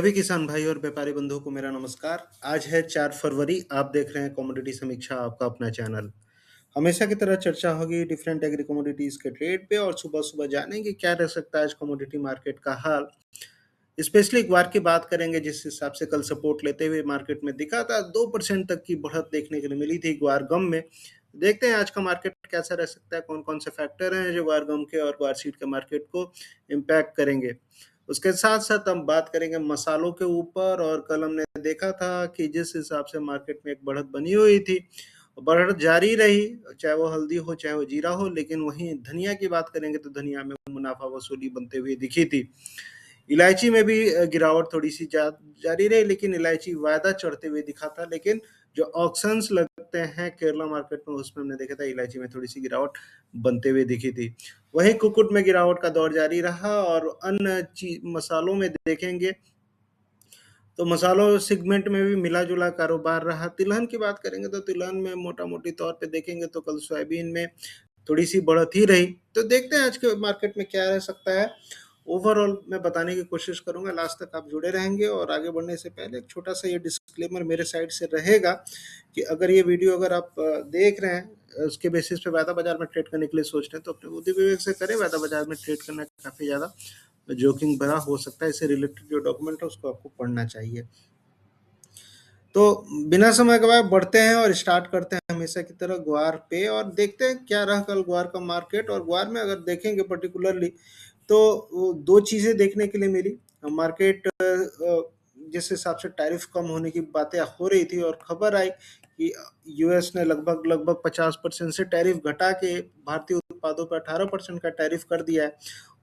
सभी किसान भाई और व्यापारी बंधुओं को मेरा नमस्कार। आज है 4 फरवरी। आप देख रहे हैं कमोडिटी समीक्षा, आपका अपना चैनल। हमेशा की तरह चर्चा होगी डिफरेंट एग्री कमोडिटीज के ट्रेड पे और सुबह-सुबह जानेंगे क्या रह सकता है आज कमोडिटी मार्केट का हाल। स्पेशली ग्वार की बात करेंगे, जिस हिसाब से कल सपोर्ट लेते हुए मार्केट में दिखा था, 2% तक की बढ़त देखने के लिए मिली थी ग्वार गम में। देखते हैं आज का मार्केट कैसा रह सकता है, कौन-कौन से फैक्टर हैं जो ग्वार गम के और ग्वार सीड के मार्केट को इम्पैक्ट करेंगे। उसके साथ-साथ हम बात करेंगे मसालों के ऊपर, और कल हमने देखा था कि जिस हिसाब से मार्केट में एक बढ़त बनी हुई थी, बढ़त जारी रही, चाहे वो हल्दी हो, चाहे वो जीरा हो। लेकिन वहीं धनिया की बात करेंगे तो धनिया में मुनाफा वसूली बनते हुए दिखी थी। इलायची में भी गिरावट थोड़ी-सी जारी रही, लेकिन इलायची वायदा चढ़ते हुए दिखा था। लेकिन जो ऑक्शंस लगते हैं केरला मार्केट में, उसमें हमने देखा था इलायची में थोड़ी-सी गिरावट बनते हुए दिखी थी। वहीं कुक्कुट में गिरावट का दौर जारी रहा, और अन्य मसालों में देखेंगे तो मसालों सेगमेंट में भी मिला-जुला कारोबार रहा। तिलहन की बात करेंगे तो तिलहन में मोटा-मोटी तौर पे देखेंगे तो कल सोयाबीन में थोड़ी-सी बढ़त ही रही। तो देखते हैं आज के मार्केट में क्या रह सकता है। ओवरऑल मैं बताने की कोशिश करूँगा, लास्ट तक आप जुड़े रहेंगे। और आगे बढ़ने से पहले एक छोटा-सा ये डिस्क्लेमर मेरे साइड से रहेगा कि अगर ये वीडियो अगर आप देख रहे हैं, उसके बेसिस पे वायदा बाजार में ट्रेड करने के लिए सोच रहे हैं, तो अपने बुद्धि विवेक से करें। वायदा बाजार में ट्रेड करना काफ़ी ज़्यादा जोखिम भरा हो सकता है। इससे रिलेटेड जो डॉक्यूमेंट है उसको आपको पढ़ना चाहिए। तो बिना समय गवाए बढ़ते हैं और स्टार्ट करते हैं हमेशा की तरह ग्वार पे, और देखते हैं क्या रहा कल ग्वार का मार्केट। और ग्वार में अगर देखेंगे पर्टिकुलरली तो दो चीज़ें देखने के लिए मिली। मार्केट जिस हिसाब से टैरिफ कम होने की बातें हो रही थी और खबर आई कि यूएस ने लगभग लगभग 50% से टैरिफ घटा के भारतीय उत्पादों पर 18% का टैरिफ कर दिया है,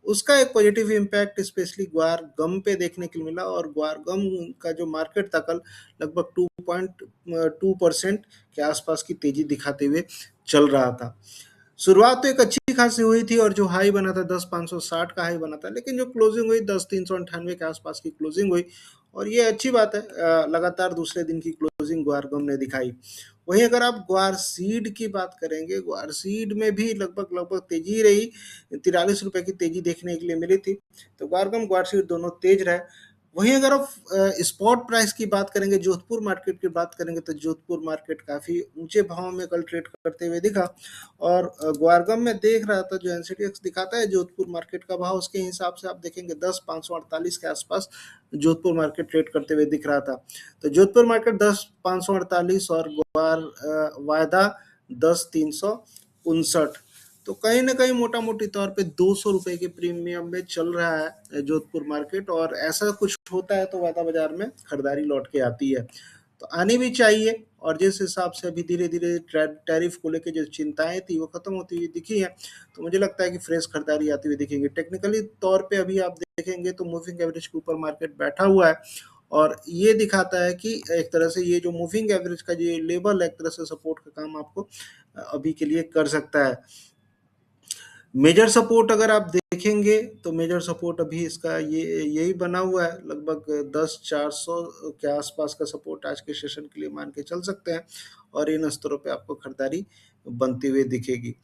उसका एक पॉजिटिव इम्पैक्ट स्पेशली ग्वार गम पे देखने के लिए मिला। और ग्वार गम का जो मार्केट था कल लगभग 2.2% के आसपास की तेजी दिखाते हुए चल रहा था। शुरुआत तो एक अच्छी खासी हुई थी, और जो हाई बना था 10,560 का हाई बना था, लेकिन जो क्लोजिंग हुई 10,398 के आसपास की क्लोजिंग हुई। और ये अच्छी बात है, लगातार दूसरे दिन की क्लोजिंग ग्वार गम ने दिखाई। वहीं अगर आप ग्वार सीड की बात करेंगे, ग्वार सीड में भी लगभग लगभग तेजी रही, 43 रुपए की तेजी देखने के लिए मिली थी। तो ग्वार गम ग्वार सीड दोनों तेज रहे। वहीं अगर आप स्पॉट प्राइस की बात करेंगे, जोधपुर मार्केट की बात करेंगे, तो जोधपुर मार्केट काफ़ी ऊंचे भाव में कल ट्रेड करते हुए दिखा। और ग्वारगम में देख रहा था, जो एनसीटीएक्स दिखाता है जोधपुर मार्केट का भाव, उसके हिसाब से आप देखेंगे 10,548 के आसपास जोधपुर मार्केट ट्रेड करते हुए दिख रहा था। तो जोधपुर मार्केट 10,548 और ग्वार वायदा 10,359। तो कहीं ना कहीं मोटा मोटी तौर पे 200 रुपए के प्रीमियम में चल रहा है जोधपुर मार्केट। और ऐसा कुछ होता है तो वायदा बाजार में खरीदारी लौट के आती है, तो आनी भी चाहिए। और जिस हिसाब से अभी धीरे धीरे टैरिफ को लेकर जो चिंताएं थी वो खत्म होती हुई दिखी है, तो मुझे लगता है कि फ्रेश खरीदारी आती हुई दिखेंगी। टेक्निकली तौर पे अभी आप देखेंगे तो मूविंग एवरेज के ऊपर मार्केट बैठा हुआ है, और ये दिखाता है कि एक तरह से ये जो मूविंग एवरेज का जो लेवल है, एक तरह से सपोर्ट का काम आपको अभी के लिए कर सकता है। मेजर सपोर्ट अगर आप देखेंगे तो मेजर सपोर्ट अभी इसका ये यही बना हुआ है, लगभग 10,400 के आसपास का सपोर्ट आज के सेशन के लिए मान के चल सकते हैं। और इन स्तरों पे आपको खरीदारी बनती हुई दिखेगी।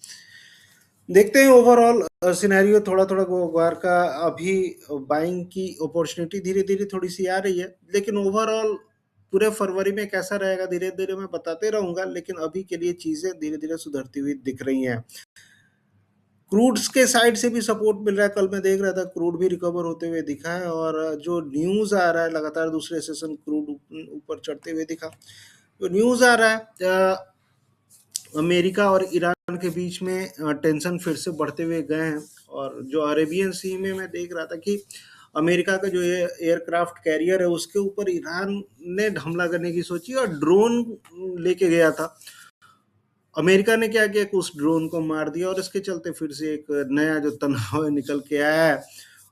देखते हैं ओवरऑल सिनेरियो थोड़ा थोड़ा ग्वार का। अभी बाइंग की अपॉर्चुनिटी धीरे धीरे थोड़ी सी आ रही है, लेकिन ओवरऑल पूरे फरवरी में कैसा रहेगा धीरे धीरे मैं बताते रहूंगा। लेकिन अभी के लिए चीजें धीरे धीरे सुधरती हुई दिख रही हैं। क्रूड्स के साइड से भी सपोर्ट मिल रहा है। कल मैं देख रहा था क्रूड भी रिकवर होते हुए दिखा है, और जो न्यूज़ आ रहा है लगातार दूसरे सेशन क्रूड ऊपर चढ़ते हुए दिखा। जो न्यूज़ आ रहा है, अमेरिका और ईरान के बीच में टेंशन फिर से बढ़ते हुए गए हैं। और जो अरेबियन सी में मैं देख रहा था कि अमेरिका का जो एयरक्राफ्ट कैरियर है उसके ऊपर ईरान ने हमला करने की सोची और ड्रोन लेके गया था। अमेरिका ने क्या किया कि उस ड्रोन को मार दिया, और इसके चलते फिर से एक नया जो तनाव निकल के आया है।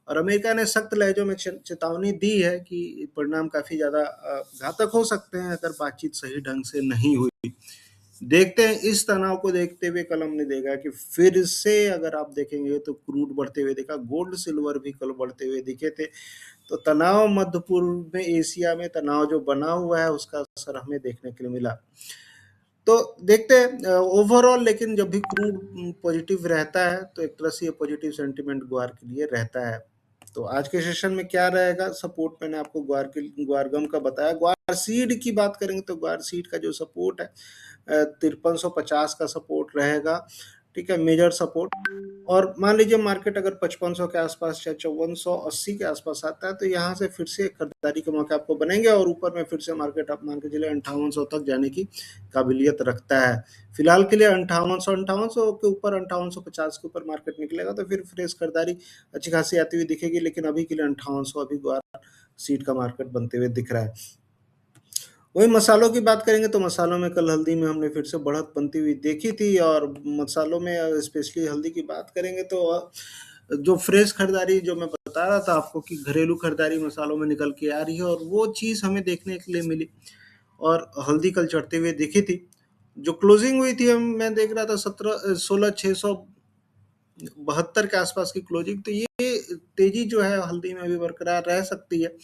और अमेरिका ने सख्त लहजों में चेतावनी दी है कि परिणाम काफी ज्यादा घातक हो सकते हैं अगर बातचीत सही ढंग से नहीं हुई। देखते हैं, इस तनाव को देखते हुए कल हमने देखा कि फिर से अगर आप देखेंगे तो क्रूड बढ़ते हुए देखा, गोल्ड सिल्वर भी कल बढ़ते हुए दिखे थे। तो तनाव मध्य पूर्व में, एशिया में तनाव जो बना हुआ है उसका असर हमें देखने के लिए मिला। तो देखते हैं ओवरऑल। लेकिन जब भी क्रूड पॉजिटिव रहता है तो एक तरह से ये पॉजिटिव सेंटिमेंट ग्वार के लिए रहता है। तो आज के सेशन में क्या रहेगा, सपोर्ट मैंने आपको ग्वारगम का बताया। ग्वार सीड की बात करेंगे तो ग्वार सीड का जो सपोर्ट है 5350 का सपोर्ट रहेगा, ठीक है, मेजर सपोर्ट। और मान लीजिए मार्केट अगर 5500 के आसपास या 5480 के आसपास आता है तो यहाँ से फिर से खरीदारी के मौके आपको बनेंगे, और ऊपर में फिर से मार्केट आप मान के चलिए 5800 तक जाने की काबिलियत रखता है। फिलहाल के लिए 5800 के ऊपर, 5850 के ऊपर मार्केट निकलेगा तो फिर फ्रेश खरीदारी अच्छी खासी आती हुई दिखेगी, लेकिन अभी के लिए 5800 अभी ग्वार सीड का मार्केट बनते हुए दिख रहा है। वही मसालों की बात करेंगे तो मसालों में कल हल्दी में हमने फिर से बढ़त बनती हुई देखी थी, और मसालों में स्पेशली हल्दी की बात करेंगे तो जो फ्रेश खरीदारी जो मैं बता रहा था आपको कि घरेलू खरीदारी मसालों में निकल के आ रही है, और वो चीज़ हमें देखने के लिए मिली, और हल्दी कल चढ़ते हुए दिखी थी। जो क्लोजिंग हुई थी मैं देख रहा था 16,672 के आसपास की क्लोजिंग, तो ये तेजी जो है हल्दी में अभी बरकरार रह सकती है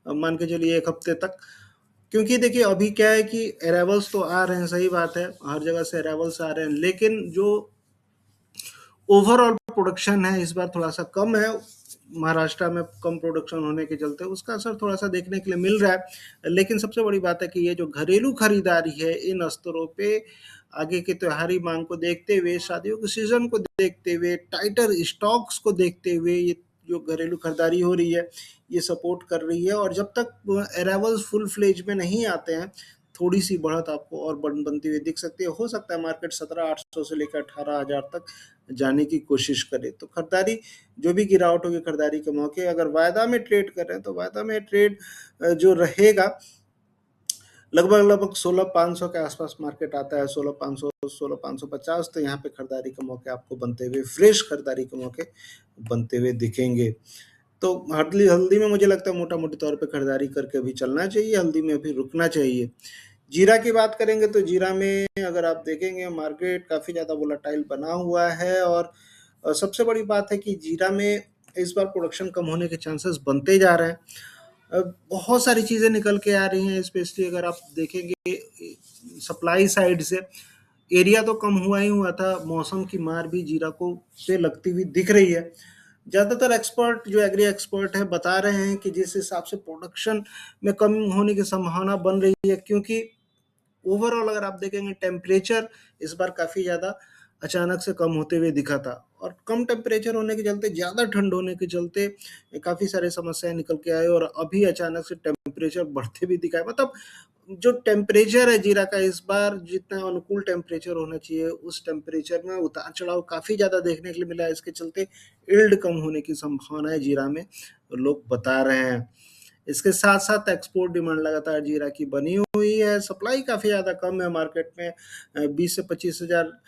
मान के चलिए एक हफ्ते तक। क्योंकि देखिए अभी क्या है कि अराइवल्स तो आ रहे हैं, सही बात है, हर जगह से अराइवल्स आ रहे हैं, लेकिन जो ओवरऑल प्रोडक्शन है इस बार थोड़ा सा कम है। महाराष्ट्र में कम प्रोडक्शन होने के चलते उसका असर थोड़ा सा देखने के लिए मिल रहा है। लेकिन सबसे बड़ी बात है कि ये जो घरेलू खरीदारी है इन स्तरों पे आगे के त्योहारी मांग को देखते हुए, शादियों के सीजन को देखते हुए, टाइटर स्टॉक्स को देखते हुए, ये जो घरेलू खरीदारी हो रही है ये सपोर्ट कर रही है। और जब तक अराइवल्स फुल फ्लेज में नहीं आते हैं थोड़ी सी बढ़त आपको और बनती हुई दिख सकती है। हो सकता है मार्केट 17,800 से लेकर 18,000 तक जाने की कोशिश करे। तो खरीदारी जो भी गिरावट होगी खरीदारी के मौके, अगर वायदा में ट्रेड कर रहे हैं तो वायदा में ट्रेड जो रहेगा लगभग लगभग 16,500 के आसपास मार्केट आता है, 16,500 16,550, तो यहाँ पे खरीदारी के मौके आपको बनते हुए, फ्रेश खरीदारी के मौके बनते हुए दिखेंगे। तो हल्दी हल्दी में मुझे लगता है मोटा मोटी तौर पे खरीदारी करके अभी चलना चाहिए, हल्दी में अभी रुकना चाहिए। जीरा की बात करेंगे तो जीरा में अगर आप देखेंगे मार्केट काफ़ी ज़्यादा वोलेटाइल बना हुआ है, और सबसे बड़ी बात है कि जीरा में इस बार प्रोडक्शन कम होने के चांसेस बनते जा रहे हैं। बहुत सारी चीज़ें निकल के आ रही हैं, स्पेशली अगर आप देखेंगे सप्लाई साइड से एरिया तो कम हुआ ही हुआ था, मौसम की मार भी जीरा को पे लगती हुई दिख रही है। ज़्यादातर एक्सपर्ट जो एग्री एक्सपर्ट है बता रहे हैं कि जिस हिसाब से प्रोडक्शन में कम होने की संभावना बन रही है, क्योंकि ओवरऑल अगर आप देखेंगे टेम्परेचर इस बार काफ़ी ज़्यादा अचानक से कम होते हुए दिखा था, और कम टेम्परेचर होने के चलते, ज़्यादा ठंड होने के चलते काफ़ी सारे समस्याएं निकल के आए, और अभी अचानक से टेम्परेचर बढ़ते भी दिखाए। मतलब जो टेम्परेचर है जीरा का इस बार जितना अनुकूल टेम्परेचर होना चाहिए उस टेम्परेचर में उतार चढ़ाव काफ़ी ज़्यादा देखने के लिए मिला है। इसके चलते इल्ड कम होने की संभावना है जीरा में, लोग बता रहे हैं। इसके साथ साथ एक्सपोर्ट डिमांड लगातार जीरा की बनी हुई है, सप्लाई काफ़ी ज़्यादा कम है मार्केट में, 20 से 25,000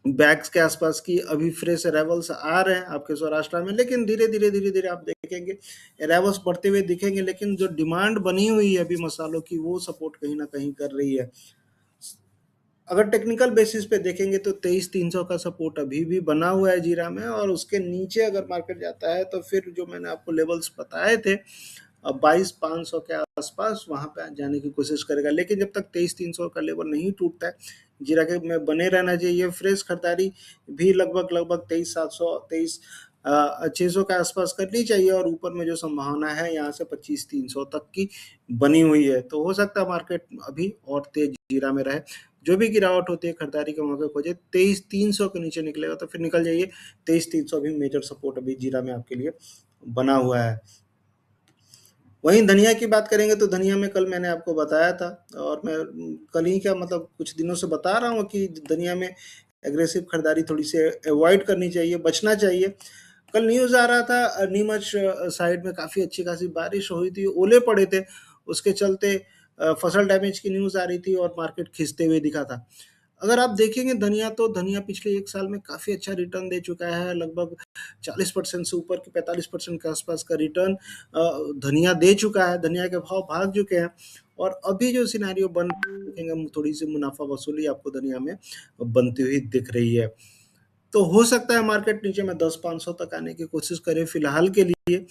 बैग्स के आसपास की अभी फ्रेश अराइवल्स आ रहे हैं आपके सौराष्ट्र में, लेकिन धीरे धीरे आप देखेंगे अराइवल्स बढ़ते हुए दिखेंगे, लेकिन जो डिमांड बनी हुई है अभी मसालों की वो सपोर्ट कहीं ना कहीं कर रही है। अगर टेक्निकल बेसिस पे देखेंगे तो 23,300 का सपोर्ट अभी भी बना हुआ है जीरा में, और उसके नीचे अगर मार्केट जाता है तो फिर जो मैंने आपको लेवल्स बताए थे 22,500 के आसपास वहां पे जाने की कोशिश करेगा। लेकिन जब तक 23,300 का लेवल नहीं टूटता है जीरा के में बने रहना चाहिए। फ्रेश खरीदारी भी लगभग लगभग 23,700 23,600 के आसपास करनी चाहिए, और ऊपर में जो संभावना है यहाँ से 25,300 तक की बनी हुई है। तो हो सकता है मार्केट अभी और तेज जीरा में रहे। जो भी गिरावट होती है खरीदारी के मौके खोजे, 23,300 के नीचे निकलेगा तो फिर निकल जाइए। 23,300 भी मेजर सपोर्ट अभी जीरा में आपके लिए बना हुआ है। वहीं धनिया की बात करेंगे तो धनिया में कल मैंने आपको बताया था, और मैं कल ही क्या मतलब कुछ दिनों से बता रहा हूँ कि धनिया में एग्रेसिव खरीदारी थोड़ी सी अवॉइड करनी चाहिए, बचना चाहिए। कल न्यूज़ आ रहा था नीमच साइड में काफ़ी अच्छी खासी बारिश हुई थी, ओले पड़े थे, उसके चलते फसल डैमेज की न्यूज़ आ रही थी और मार्केट खिंचते हुए दिखा था। अगर आप देखेंगे धनिया, तो धनिया पिछले एक साल में काफ़ी अच्छा रिटर्न दे चुका है, लगभग 40% से ऊपर के 45% के आसपास का रिटर्न धनिया दे चुका है। धनिया के भाव भाग चुके हैं, और अभी जो सिनेरियो बन देखेंगे थोड़ी सी मुनाफा वसूली आपको धनिया में बनती हुई दिख रही है। तो हो सकता है मार्केट नीचे में 10,500 तक आने की कोशिश करे फिलहाल के लिए।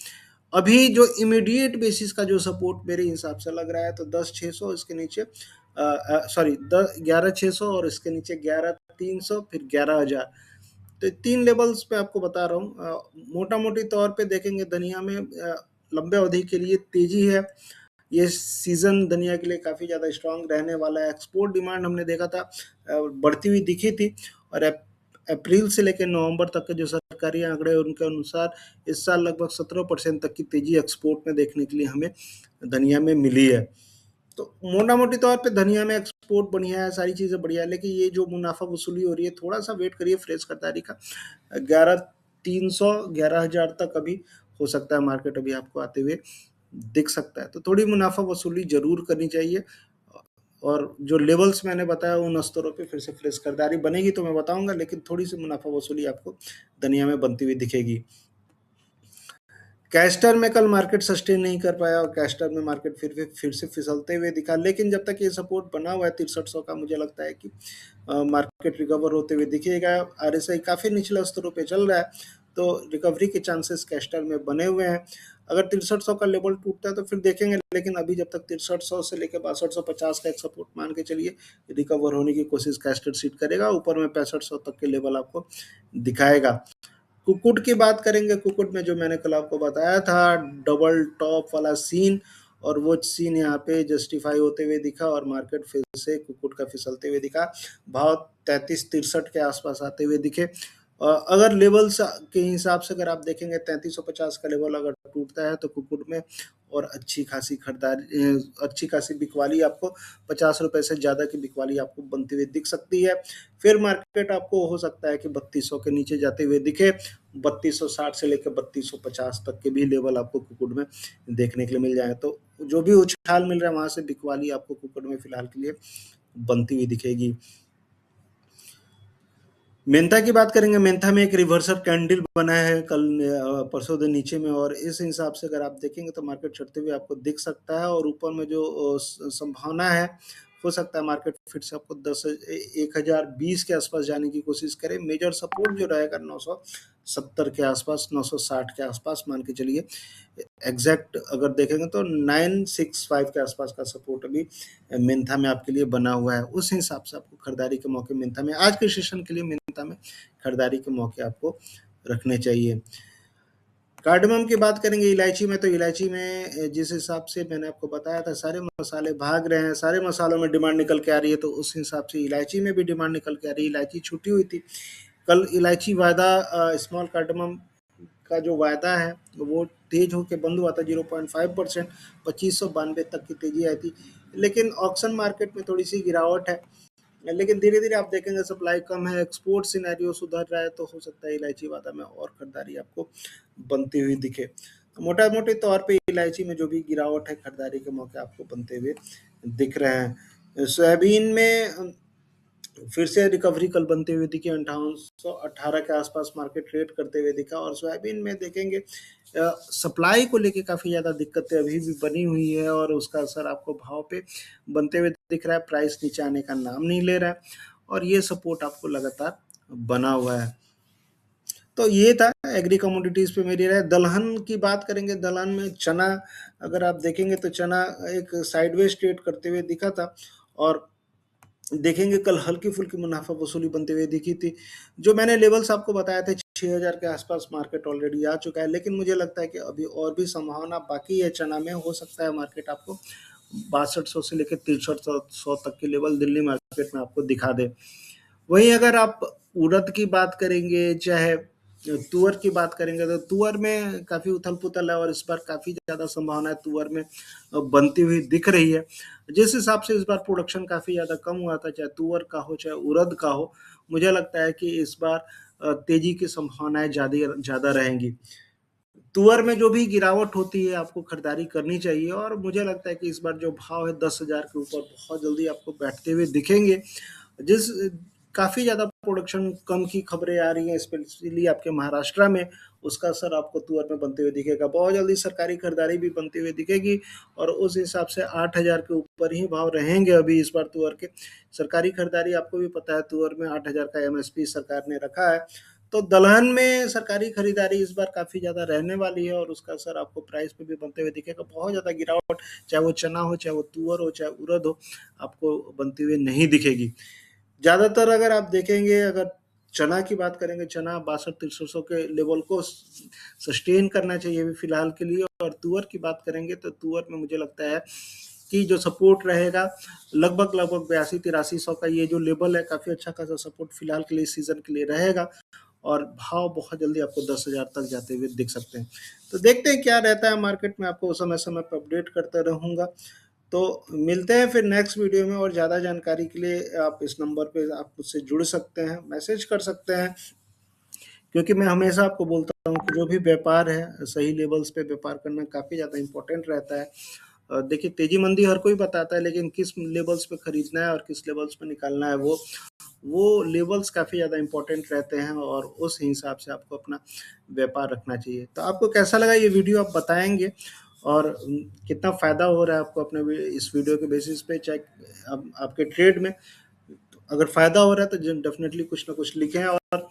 अभी जो इमीडिएट बेसिस का जो सपोर्ट मेरे हिसाब से लग रहा है तो 10,600, इसके नीचे सॉरी 11,600, और इसके नीचे 11,300, फिर 11,000। तो 3 लेवल्स पे आपको बता रहा हूँ। मोटा-मोटी तौर पे देखेंगे धनिया में लंबे अवधि के लिए तेज़ी है। ये सीज़न धनिया के लिए काफ़ी ज़्यादा स्ट्रॉन्ग रहने वाला है। एक्सपोर्ट डिमांड हमने देखा था बढ़ती हुई दिखी थी, और अप्रैल से लेकर नवंबर तक के जो सरकारी आंकड़े हैं उनके अनुसार इस साल लगभग 17% तक की तेज़ी एक्सपोर्ट में देखने के लिए हमें धनिया में मिली है। तो मोटा-मोटी तौर पे धनिया में एक्सपोर्ट बढ़िया है, सारी चीज़ें बढ़िया है, लेकिन ये जो मुनाफ़ा वसूली हो रही है, थोड़ा-सा वेट करिए फ्रेश खरीदारी का। 11,300 11,000 तक अभी हो सकता है मार्केट अभी आपको आते हुए दिख सकता है। तो थोड़ी मुनाफ़ा वसूली ज़रूर करनी चाहिए, और जो लेवल्स मैंने बताया उन स्तरों पे फिर से फ्रेश खरीदारी बनेगी तो मैं बताऊँगा, लेकिन थोड़ी-सी मुनाफ़ा वसूली आपको धनिया में बनती हुई दिखेगी। कैस्टर में कल मार्केट सस्टेन नहीं कर पाया, और कैस्टर में मार्केट फिर से फिसलते हुए दिखा, लेकिन जब तक ये सपोर्ट बना हुआ है 6300 का, मुझे लगता है कि मार्केट रिकवर होते हुए दिखेगा। आरएसआई काफ़ी निचले स्तरों पे चल रहा है, तो रिकवरी के चांसेस कैस्टर में बने हुए हैं। अगर 6300 का लेवल टूटता है तो फिर देखेंगे, लेकिन अभी जब तक 6300 से लेकर 6250 का एक सपोर्ट मान के चलिए, रिकवर होने की कोशिश कैस्टर सीट करेगा, ऊपर में 6500 तक के लेवल आपको दिखाएगा। कुक्कुट की बात करेंगे, कुक्कुट में जो मैंने कल आपको बताया था डबल टॉप वाला सीन, और वो सीन यहाँ पे जस्टिफाई होते हुए दिखा, और मार्केट फिर से कुक्कुट का फिसलते हुए दिखा। भाव 33-63 के आसपास आते हुए दिखे। अगर लेवल्स के हिसाब से अगर आप देखेंगे 3350 का लेवल अगर टूटता है तो कुक्कुट में और अच्छी खासी अच्छी खासी बिकवाली आपको 50 रुपए से ज़्यादा की बिकवाली आपको बनती हुई दिख सकती है। फिर मार्केट आपको हो सकता है कि 3200 के नीचे जाते हुए दिखे। 3260 से लेकर 3250 तक के भी लेवल आपको कुक्कुट में देखने के लिए मिल जाए, तो जो भी उछाल मिल रहा है वहां से बिकवाली आपको कुक्कुट में फिलहाल के लिए बनती हुई दिखेगी। मेंथा की बात करेंगे, मेंथा में एक रिवर्सल कैंडल बना है कल परसों दिन नीचे में, और इस हिसाब से अगर आप देखेंगे तो मार्केट चढ़ते हुए आपको दिख सकता है, और ऊपर में जो संभावना है, हो सकता है मार्केट फिर से आपको 1020 के आसपास जाने की कोशिश करे। मेजर सपोर्ट जो रहेगा 970 के आसपास, 960 के आसपास मान के चलिए। एग्जैक्ट अगर देखेंगे तो 965 के आसपास का सपोर्ट अभी मेंथा में आपके लिए बना हुआ है। उस हिसाब से आपको खरीदारी के मौके मेंथा में आज के सेशन के लिए मेंथा में खरीदारी के मौके आपको रखने चाहिए। कार्डमम की बात करेंगे इलायची में, तो इलायची में जिस हिसाब से मैंने आपको बताया था सारे मसाले भाग रहे हैं, सारे मसालों में डिमांड निकल के आ रही है, तो उस हिसाब से इलायची में भी डिमांड निकल के आ रही है। इलायची छूटी हुई थी कल। इलायची वायदा स्मॉल कार्डमम का जो वायदा है वो तेज होकर बंद हुआ था 0.5%, 2592 तक की तेजी आई थी, लेकिन ऑक्शन मार्केट में थोड़ी सी गिरावट है, लेकिन धीरे धीरे आप देखेंगे सप्लाई कम है, एक्सपोर्ट सिनेरियो सुधर रहा है, तो हो सकता है इलायची वादा में और खरीदारी आपको बनती हुई दिखे। तो मोटा मोटे तौर पे इलायची में जो भी गिरावट है खरीदारी के मौके आपको बनते हुए दिख रहे हैं। सोयाबीन में फिर से रिकवरी कल बनते हुए दिखी, 5818 के आसपास मार्केट ट्रेड करते हुए दिखा, और सोयाबीन में देखेंगे सप्लाई को लेके काफ़ी ज़्यादा दिक्कतें अभी भी बनी हुई है, और उसका असर आपको भाव पे बनते हुए दिख रहा है। प्राइस नीचे आने का नाम नहीं ले रहा है, और ये सपोर्ट आपको लगातार बना हुआ है। तो ये था एग्री कमोडिटीज़ पे मेरी राय। दलहन की बात करेंगे, दलहन में चना अगर आप देखेंगे तो चना एक साइडवेज ट्रेड करते हुए दिखा था, और देखेंगे कल हल्की फुल्की मुनाफा वसूली बनते हुए दिखी थी। जो मैंने लेवल्स आपको बताए थे 6000 के आसपास मार्केट ऑलरेडी आ चुका है, लेकिन मुझे लगता है कि अभी और भी संभावना बाकी है चना में। हो सकता है मार्केट आपको 6200 से लेकर 6300 तक के लेवल दिल्ली मार्केट में आपको दिखा दे। वहीं अगर आप उड़द की बात करेंगे, चाहे तुअर की बात करेंगे, तो तुअर में काफ़ी उथल पुथल है, और इस बार काफ़ी ज़्यादा संभावना है तुअर में बनती हुई दिख रही है। जिस हिसाब से इस बार प्रोडक्शन काफ़ी ज़्यादा कम हुआ था, चाहे तुअर का हो चाहे उड़द का हो, मुझे लगता है कि इस बार तेजी की संभावनाएं ज़्यादा रहेंगी। तुअर में जो भी गिरावट होती है आपको खरीदारी करनी चाहिए, और मुझे लगता है कि इस बार जो भाव है 10,000 के ऊपर बहुत जल्दी आपको बैठते हुए दिखेंगे। जिस काफ़ी ज़्यादा प्रोडक्शन कम की खबरें आ रही हैं स्पेशली आपके महाराष्ट्र में, उसका असर आपको तुअर में बनते हुए दिखेगा। बहुत जल्दी सरकारी खरीदारी भी बनती हुई दिखेगी, और उस हिसाब से 8,000 के ऊपर ही भाव रहेंगे अभी इस बार तुअर के। सरकारी खरीदारी आपको भी पता है तुअर में 8,000 का एमएसपी सरकार ने रखा है, तो दलहन में सरकारी खरीदारी इस बार काफ़ी ज़्यादा रहने वाली है, और उसका असर आपको प्राइस पे भी बनते हुए दिखेगा। बहुत ज़्यादा गिरावट चाहे वो चना हो, चाहे वो तुअर हो, चाहे उड़द हो, आपको बनती हुई नहीं दिखेगी। ज़्यादातर अगर आप देखेंगे, अगर चना की बात करेंगे, चना 62-6300 के लेवल को सस्टेन करना चाहिए अभी फिलहाल के लिए। और तुअर की बात करेंगे तो तुअर में मुझे लगता है कि जो सपोर्ट रहेगा लगभग 82-8300 का ये जो लेवल है, काफ़ी अच्छा खासा सपोर्ट फिलहाल के लिए इस सीज़न के लिए रहेगा। और भाव बहुत जल्दी आपको 10,000 तक जाते हुए दिख सकते हैं। तो देखते हैं क्या रहता है मार्केट में, आपको समय-समय पर अपडेट करता रहूँगा। तो मिलते हैं फिर नेक्स्ट वीडियो में, और ज़्यादा जानकारी के लिए आप इस नंबर पे आप मुझसे जुड़ सकते हैं, मैसेज कर सकते हैं। क्योंकि मैं हमेशा आपको बोलता हूँ कि जो भी व्यापार है, सही लेवल्स पे व्यापार करना काफ़ी ज़्यादा इम्पोर्टेंट रहता है। देखिए तेजी मंदी हर कोई बताता है, लेकिन किस लेवल्स पे खरीदना है और किस लेवल्स पे निकालना है, वो लेवल्स काफ़ी ज़्यादा इम्पोर्टेंट रहते हैं, और उस हिसाब से आपको अपना व्यापार रखना चाहिए। तो आपको कैसा लगा ये वीडियो आप बताएंगे, और कितना फ़ायदा हो रहा है आपको अपने इस वीडियो के बेसिस पे, चाहे आपके ट्रेड में। तो अगर फ़ायदा हो रहा है तो डेफिनेटली कुछ ना कुछ लिखें, और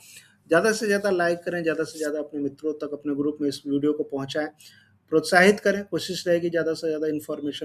ज़्यादा से ज़्यादा लाइक करें, ज़्यादा से ज़्यादा अपने मित्रों तक, अपने ग्रुप में इस वीडियो को पहुँचाएँ, प्रोत्साहित करें। कोशिश रहेगी ज़्यादा से ज़्यादा इन्फॉर्मेशन